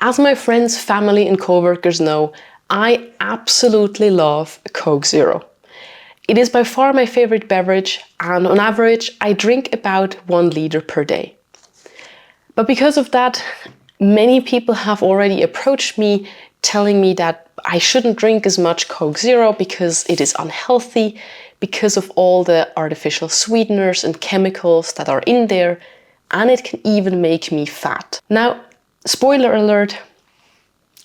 As my friends, family and co-workers know, I absolutely love Coke Zero. It is by far my favorite beverage, and on average I drink about 1 liter per day. But because of that, many people have already approached me telling me that I shouldn't drink as much Coke Zero because it is unhealthy, because of all the artificial sweeteners and chemicals that are in there, and it can even make me fat. Now, spoiler alert,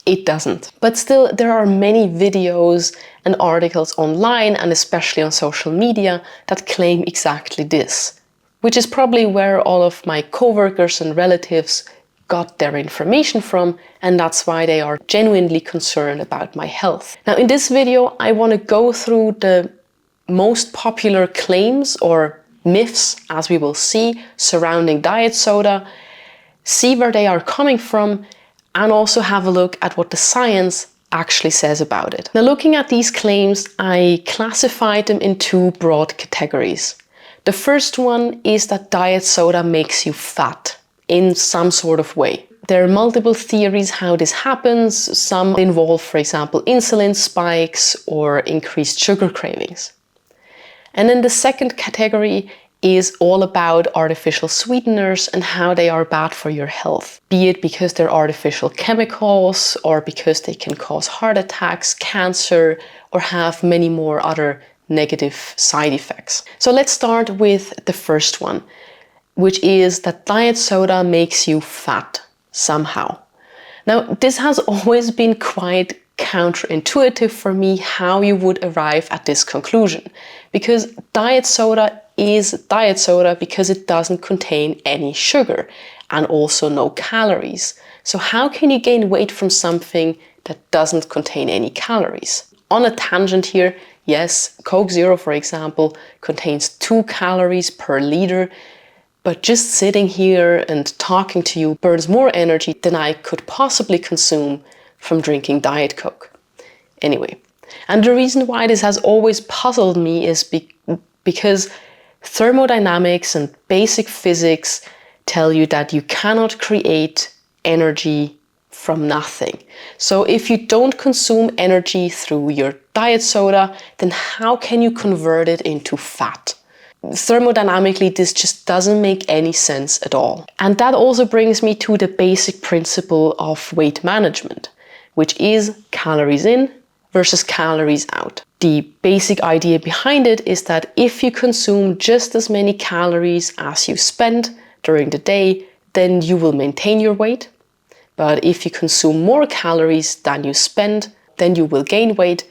it doesn't. But still, there are many videos and articles online, and especially on social media, that claim exactly this, which is probably where all of my co-workers and relatives got their information from, and that's why they are genuinely concerned about my health. Now, in this video, I want to go through the most popular claims or myths, as we will see, surrounding diet soda, see where they are coming from, and also have a look at what the science actually says about it. Now, looking at these claims, I classified them in 2 broad categories. The first one is that diet soda makes you fat in some sort of way. There are multiple theories how this happens. Some involve, for example, insulin spikes or increased sugar cravings. And then the second category is all about artificial sweeteners and how they are bad for your health, be it because they're artificial chemicals or because they can cause heart attacks, cancer, or have many more other negative side effects. So let's start with the first one, which is that diet soda makes you fat somehow. Now, this has always been quite counterintuitive for me how you would arrive at this conclusion, because diet soda is diet soda because it doesn't contain any sugar and also no calories. So how can you gain weight from something that doesn't contain any calories? On a tangent here, yes, Coke Zero, for example, contains 2 calories per liter, but just sitting here and talking to you burns more energy than I could possibly consume from drinking Diet Coke. Anyway, and the reason why this has always puzzled me is because thermodynamics and basic physics tell you that you cannot create energy from nothing. So if you don't consume energy through your diet soda, then how can you convert it into fat? Thermodynamically, this just doesn't make any sense at all. And that also brings me to the basic principle of weight management, which is calories in versus calories out. The basic idea behind it is that if you consume just as many calories as you spend during the day, then you will maintain your weight. But if you consume more calories than you spend, then you will gain weight.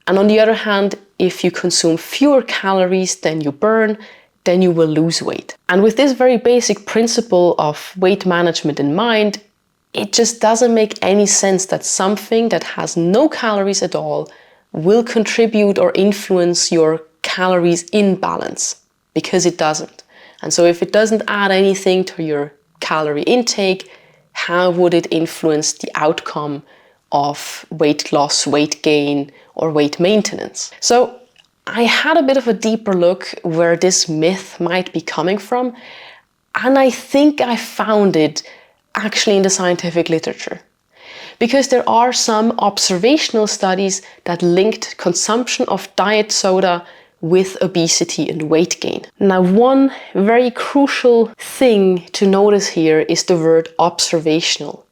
And on the other hand, if you consume fewer calories than you burn, then you will lose weight. And with this very basic principle of weight management in mind, it just doesn't make any sense that something that has no calories at all will contribute or influence your calories in balance, because it doesn't. And so if it doesn't add anything to your calorie intake, how would it influence the outcome of weight loss, weight gain, or weight maintenance? So I had a bit of a deeper look where this myth might be coming from, and I think I found it actually in the scientific literature. Because there are some observational studies that linked consumption of diet soda with obesity and weight gain. Now, one very crucial thing to notice here is the word observational.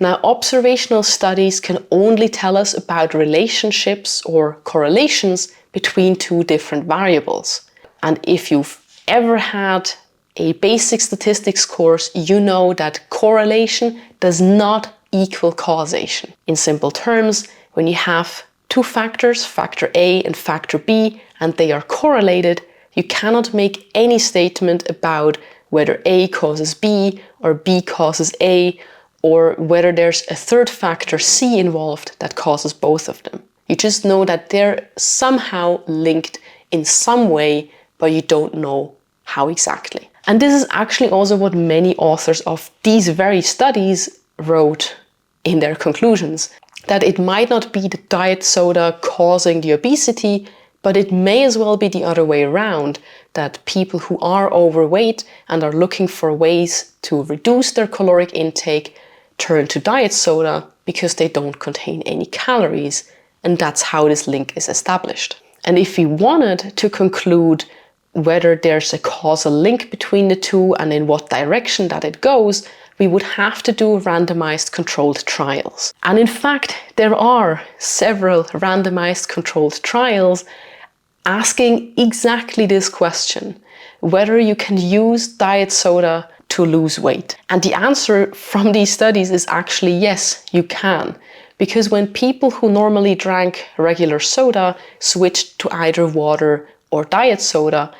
Now, observational studies can only tell us about relationships or correlations between 2 different variables. And if you've ever had a basic statistics course, you know that correlation does not equal causation. In simple terms, when you have 2 factors, factor A and factor B, and they are correlated, you cannot make any statement about whether A causes B or B causes A, or whether there's a third factor, C, involved that causes both of them. You just know that they're somehow linked in some way, but you don't know how exactly. And this is actually also what many authors of these very studies wrote in their conclusions, that it might not be the diet soda causing the obesity, but it may as well be the other way around, that people who are overweight and are looking for ways to reduce their caloric intake turn to diet soda because they don't contain any calories, and that's how this link is established. And if we wanted to conclude whether there's a causal link between the two and in what direction that it goes, we would have to do randomized controlled trials. And in fact, there are several randomized controlled trials asking exactly this question, whether you can use diet soda to lose weight. And the answer from these studies is actually yes, you can. Because when people who normally drank regular soda switched to either water or diet soda,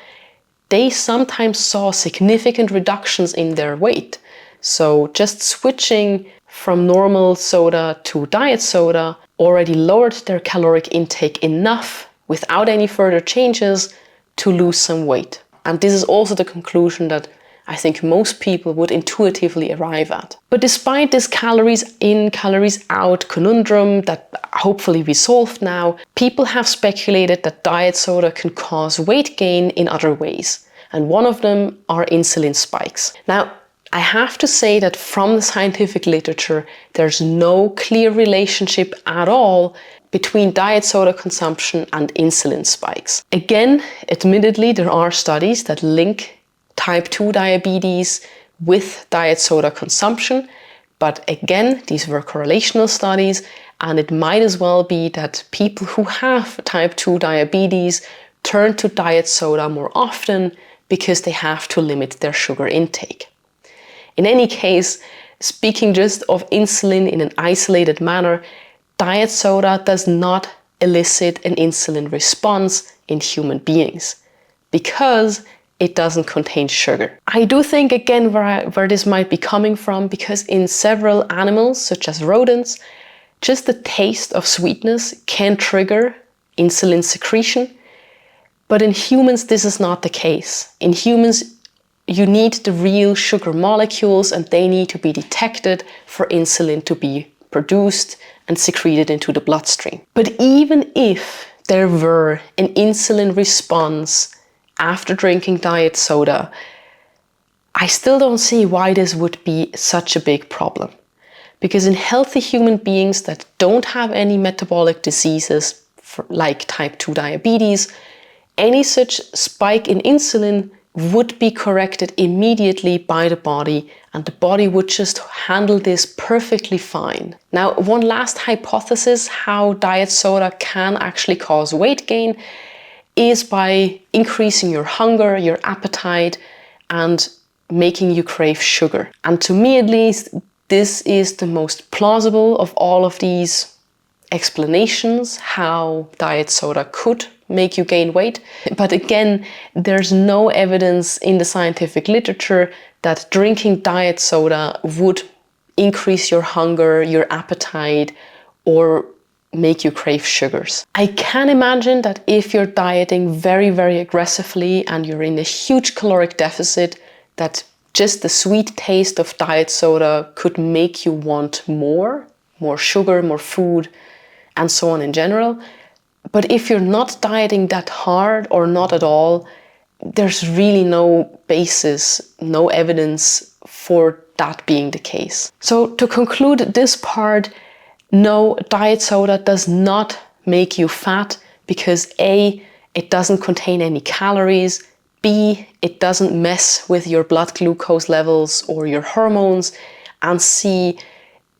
they sometimes saw significant reductions in their weight. So just switching from normal soda to diet soda already lowered their caloric intake enough without any further changes to lose some weight. And this is also the conclusion that I think most people would intuitively arrive at. But despite this calories in, calories out conundrum that hopefully we solved now, people have speculated that diet soda can cause weight gain in other ways. And one of them are insulin spikes. Now, I have to say that from the scientific literature, there's no clear relationship at all between diet soda consumption and insulin spikes. Again, admittedly, there are studies that link type 2 diabetes with diet soda consumption, but again, these were correlational studies, and it might as well be that people who have type 2 diabetes turn to diet soda more often because they have to limit their sugar intake. In any case, speaking just of insulin in an isolated manner, diet soda does not elicit an insulin response in human beings because it doesn't contain sugar. I do think again where this might be coming from, because in several animals, such as rodents, just the taste of sweetness can trigger insulin secretion. But in humans, this is not the case. In humans, you need the real sugar molecules and they need to be detected for insulin to be produced and secreted into the bloodstream. But even if there were an insulin response after drinking diet soda, I still don't see why this would be such a big problem. Because in healthy human beings that don't have any metabolic diseases like type 2 diabetes, any such spike in insulin would be corrected immediately by the body, and the body would just handle this perfectly fine. Now, one last hypothesis how diet soda can actually cause weight gain is by increasing your hunger, your appetite, and making you crave sugar. And to me at least, this is the most plausible of all of these explanations how diet soda could make you gain weight. But again, there's no evidence in the scientific literature that drinking diet soda would increase your hunger, your appetite, or make you crave sugars. I can imagine that if you're dieting very, very aggressively and you're in a huge caloric deficit, that just the sweet taste of diet soda could make you want more sugar, more food, and so on in general. But if you're not dieting that hard or not at all, there's really no basis, no evidence for that being the case. So to conclude this part, no, diet soda does not make you fat because A, it doesn't contain any calories, B, it doesn't mess with your blood glucose levels or your hormones, and C,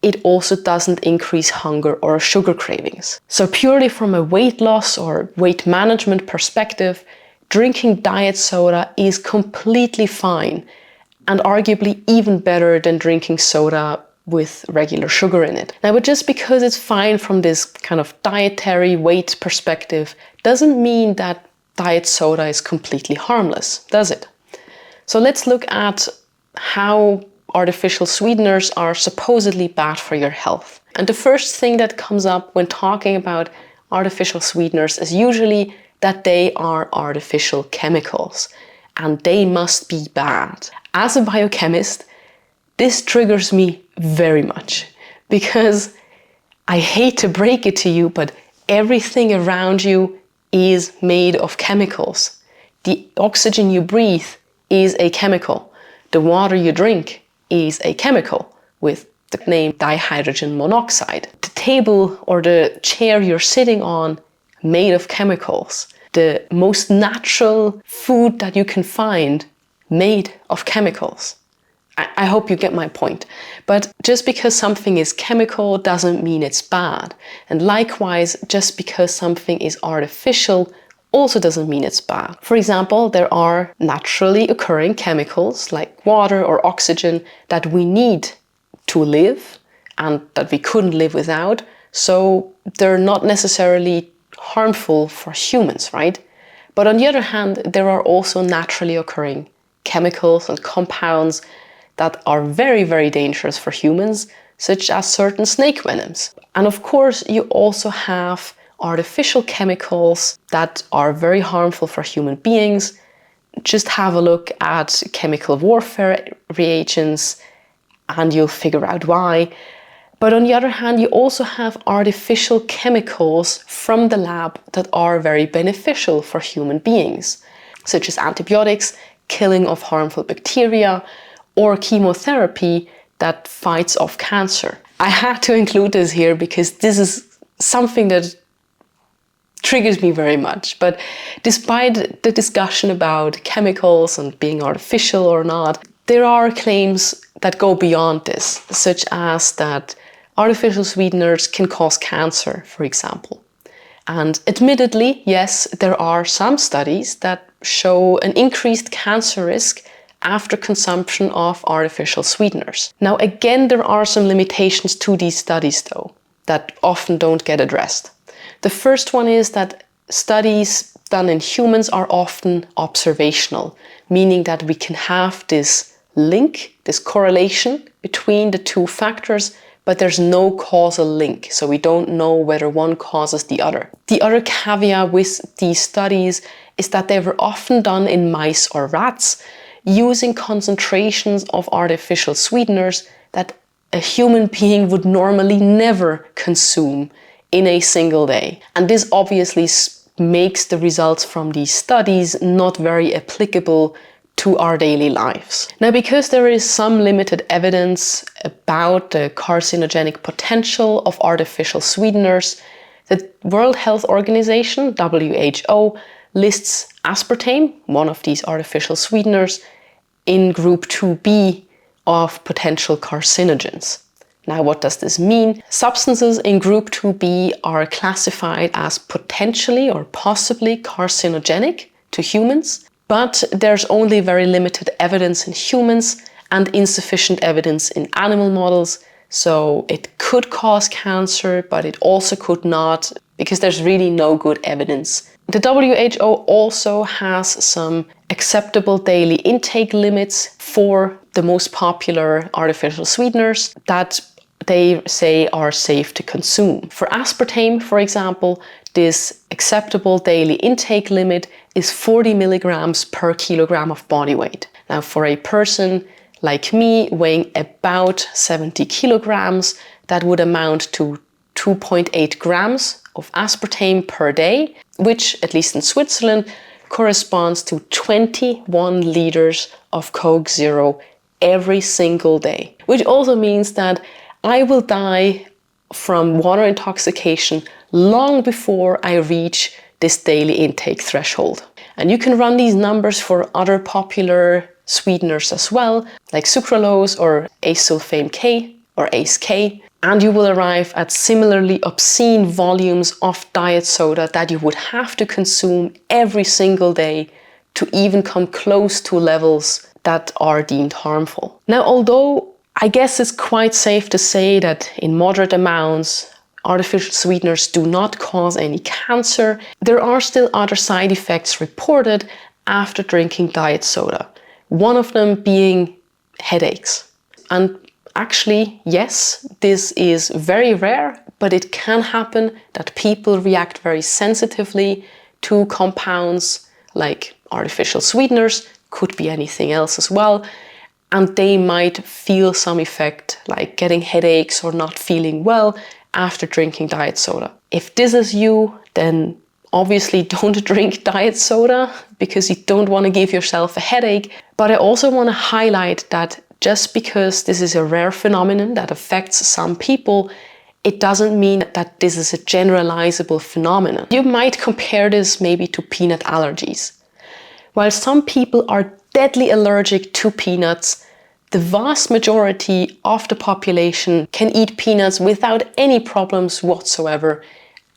it also doesn't increase hunger or sugar cravings. So purely from a weight loss or weight management perspective, drinking diet soda is completely fine and arguably even better than drinking soda with regular sugar in it. Now, but just because it's fine from this kind of dietary weight perspective doesn't mean that diet soda is completely harmless, does it? So let's look at how artificial sweeteners are supposedly bad for your health. And the first thing that comes up when talking about artificial sweeteners is usually that they are artificial chemicals and they must be bad. As a biochemist, this triggers me very much because I hate to break it to you, but everything around you is made of chemicals. The oxygen you breathe is a chemical. The water you drink is a chemical with the name dihydrogen monoxide. The table or the chair you're sitting on, made of chemicals. The most natural food that you can find, made of chemicals. I hope you get my point. But just because something is chemical doesn't mean it's bad. And likewise, just because something is artificial also doesn't mean it's bad. For example, there are naturally occurring chemicals like water or oxygen that we need to live and that we couldn't live without. So they're not necessarily harmful for humans, right? But on the other hand, there are also naturally occurring chemicals and compounds that are very, very dangerous for humans, such as certain snake venoms. And of course, you also have artificial chemicals that are very harmful for human beings. Just have a look at chemical warfare reagents and you'll figure out why. But on the other hand, you also have artificial chemicals from the lab that are very beneficial for human beings, such as antibiotics, killing of harmful bacteria, or chemotherapy that fights off cancer. I had to include this here because this is something that triggers me very much. But despite the discussion about chemicals and being artificial or not, there are claims that go beyond this, such as that artificial sweeteners can cause cancer, for example. And admittedly, yes, there are some studies that show an increased cancer risk after consumption of artificial sweeteners. Now again, there are some limitations to these studies though, that often don't get addressed. The first one is that studies done in humans are often observational, meaning that we can have this link, this correlation between the two factors, but there's no causal link, so we don't know whether one causes the other. The other caveat with these studies is that they were often done in mice or rats, using concentrations of artificial sweeteners that a human being would normally never consume in a single day. And this obviously makes the results from these studies not very applicable to our daily lives. Now, because there is some limited evidence about the carcinogenic potential of artificial sweeteners, the World Health Organization, WHO, lists aspartame, one of these artificial sweeteners, in group 2B of potential carcinogens. Now, what does this mean? Substances in group 2B are classified as potentially or possibly carcinogenic to humans, but there's only very limited evidence in humans and insufficient evidence in animal models. So it could cause cancer, but it also could not, because there's really no good evidence. The WHO also has some acceptable daily intake limits for the most popular artificial sweeteners that they say are safe to consume. For aspartame, for example, this acceptable daily intake limit is 40 milligrams per kilogram of body weight. Now, for a person like me weighing about 70 kilograms, that would amount to 2.8 grams of aspartame per day, which, at least in Switzerland, corresponds to 21 liters of Coke Zero every single day. Which also means that I will die from water intoxication long before I reach this daily intake threshold. And you can run these numbers for other popular sweeteners as well, like sucralose or acesulfame K or ACE-K, and you will arrive at similarly obscene volumes of diet soda that you would have to consume every single day to even come close to levels that are deemed harmful. Now, although I guess it's quite safe to say that in moderate amounts, artificial sweeteners do not cause any cancer, there are still other side effects reported after drinking diet soda. One of them being headaches. And actually, yes, this is very rare, but it can happen that people react very sensitively to compounds like artificial sweeteners, could be anything else as well, and they might feel some effect like getting headaches or not feeling well after drinking diet soda. If this is you, then obviously don't drink diet soda because you don't want to give yourself a headache. But I also want to highlight that Just because this is a rare phenomenon that affects some people, it doesn't mean that this is a generalizable phenomenon. You might compare this maybe to peanut allergies. While some people are deadly allergic to peanuts, the vast majority of the population can eat peanuts without any problems whatsoever,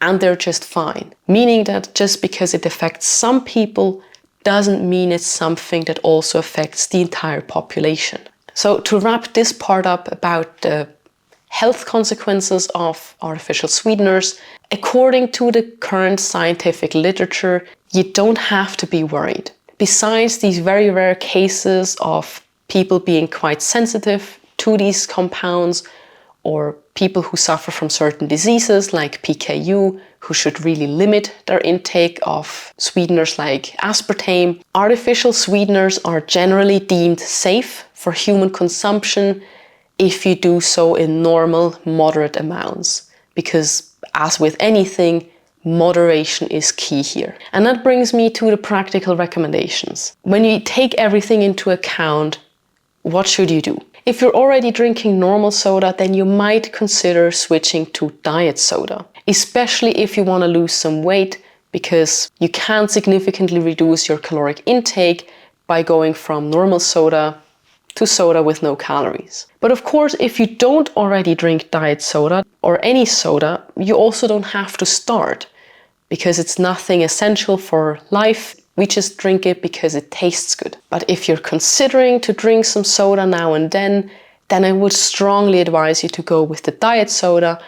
and they're just fine. Meaning that just because it affects some people doesn't mean it's something that also affects the entire population. So to wrap this part up about the health consequences of artificial sweeteners, according to the current scientific literature, you don't have to be worried. Besides these very rare cases of people being quite sensitive to these compounds, or people who suffer from certain diseases like PKU, who should really limit their intake of sweeteners like aspartame, artificial sweeteners are generally deemed safe for human consumption if you do so in normal, moderate amounts. Because as with anything, moderation is key here. And that brings me to the practical recommendations. When you take everything into account, what should you do? If you're already drinking normal soda, then you might consider switching to diet soda, especially if you want to lose some weight, because you can significantly reduce your caloric intake by going from normal soda to soda with no calories. But of course, if you don't already drink diet soda or any soda, you also don't have to start, because it's nothing essential for life. We just drink it because it tastes good. But if you're considering to drink some soda now and then I would strongly advise you to go with the diet soda,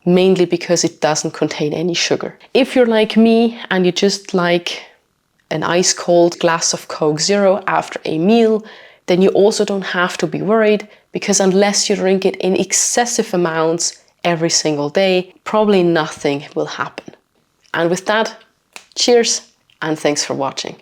mainly because it doesn't contain any sugar. If you're like me and you just like an ice cold glass of Coke Zero after a meal, then you also don't have to be worried, because unless you drink it in excessive amounts every single day, probably nothing will happen. And with that, cheers and thanks for watching.